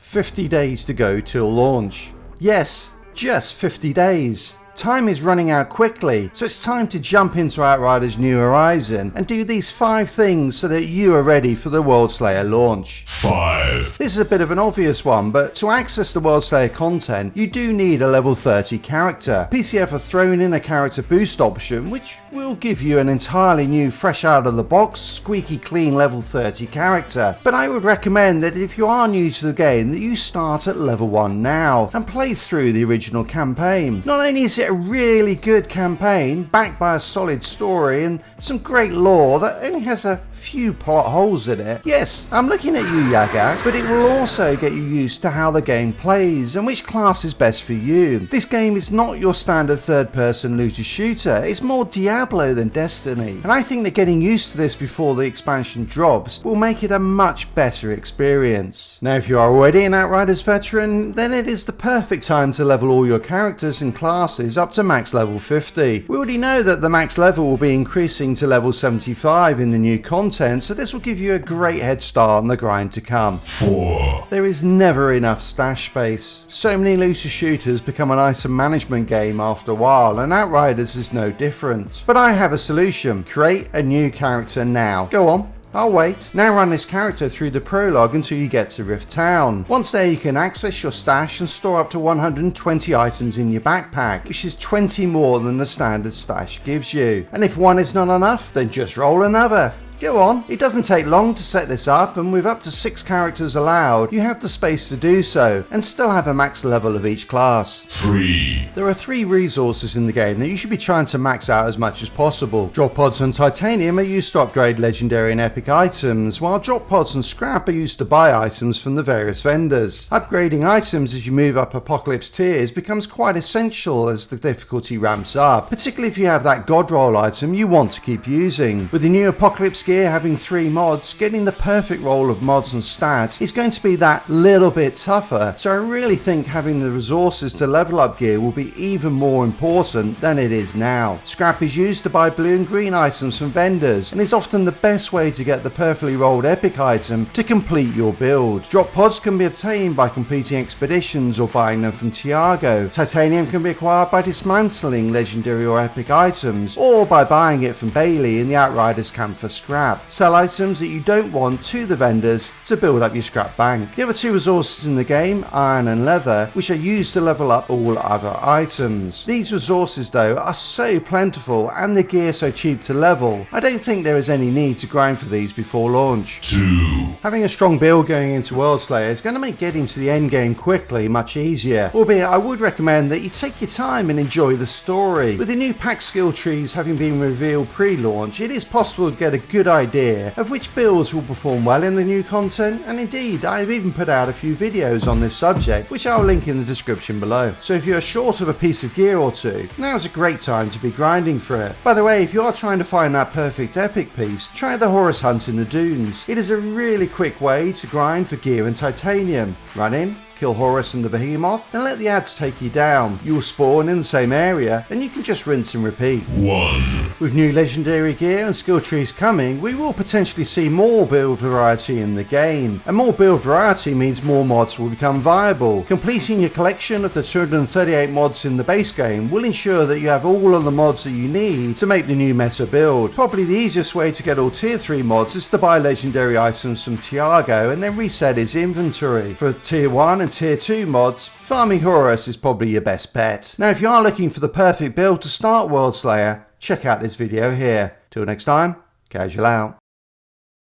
50 days to go till launch. Yes, just 50 days. Time is running out quickly, so it's time to jump into Outriders New Horizon and do these 5 things so that you are ready for the Worldslayer launch. 5. This is a bit of an obvious one, but to access the Worldslayer content, you do need a level 30 character. PCF have thrown in a character boost option, which will give you an entirely new, fresh out of the box, squeaky clean level 30 character. But I would recommend that if you are new to the game, that you start at level 1 now and play through the original campaign. Not only is it a really good campaign, backed by a solid story and some great lore that only has a few plot holes in it. Yes, I'm looking at you, Yaga, but it will also get you used to how the game plays and which class is best for you. This game is not your standard third-person looter shooter, it's more Diablo than Destiny, and I think that getting used to this before the expansion drops will make it a much better experience. Now, if you are already an Outriders veteran, then it is the perfect time to level all your characters and classes up to max level 50. We already know that the max level will be increasing to level 75 in the new content, so this will give you a great head start on the grind to come. 4. There is never enough stash space. So many looter shooters become an item management game after a while, and Outriders is no different. But I have a solution. Create a new character now. Go on. I'll wait. Now run this character through the prologue until you get to Rift Town. Once there, you can access your stash and store up to 120 items in your backpack, which is 20 more than the standard stash gives you. And if one is not enough, then just roll another. Go on. It doesn't take long to set this up, and with up to 6 characters allowed, you have the space to do so and still have a max level of each class. 3. There are 3 resources in the game that you should be trying to max out as much as possible. Drop pods and titanium are used to upgrade legendary and epic items, while drop pods and scrap are used to buy items from the various vendors. Upgrading items as you move up apocalypse tiers becomes quite essential as the difficulty ramps up, particularly if you have that god roll item you want to keep using. With the new apocalypse gear having 3 mods, getting the perfect roll of mods and stats is going to be that little bit tougher, so I really think having the resources to level up gear will be even more important than it is now. Scrap is used to buy blue and green items from vendors and is often the best way to get the perfectly rolled epic item to complete your build. Drop pods can be obtained by completing expeditions or buying them from Tiago. Titanium can be acquired by dismantling legendary or epic items, or by buying it from Bailey in the Outriders camp for scrap. Sell items that you don't want to the vendors to build up your scrap bank. The other 2 resources in the game, iron and leather, which are used to level up all other items. These resources though are so plentiful and the gear so cheap to level, I don't think there is any need to grind for these before launch. 2. Having a strong build going into Worldslayer is going to make getting to the end game quickly much easier, albeit I would recommend that you take your time and enjoy the story. With the new pack skill trees having been revealed pre-launch, it is possible to get a good idea of which builds will perform well in the new content, and indeed I've even put out a few videos on this subject which I'll link in the description below. So if you're short of a piece of gear or 2, now's a great time to be grinding for it. By the way, if you are trying to find that perfect epic piece, try the Horus Hunt in the Dunes. It is a really quick way to grind for gear and titanium. Run in, kill Horus and the Behemoth, and let the ads take you down. You will spawn in the same area, and you can just rinse and repeat. 1. With new legendary gear and skill trees coming, we will potentially see more build variety in the game, and more build variety means more mods will become viable. Completing your collection of the 238 mods in the base game will ensure that you have all of the mods that you need to make the new meta build. Probably the easiest way to get all tier 3 mods is to buy legendary items from Tiago and then reset his inventory. For tier 1 and tier 2 mods, farming Horus is probably your best bet. Now if you are looking for the perfect build to start Worldslayer, check out this video here. Till next time, casual out.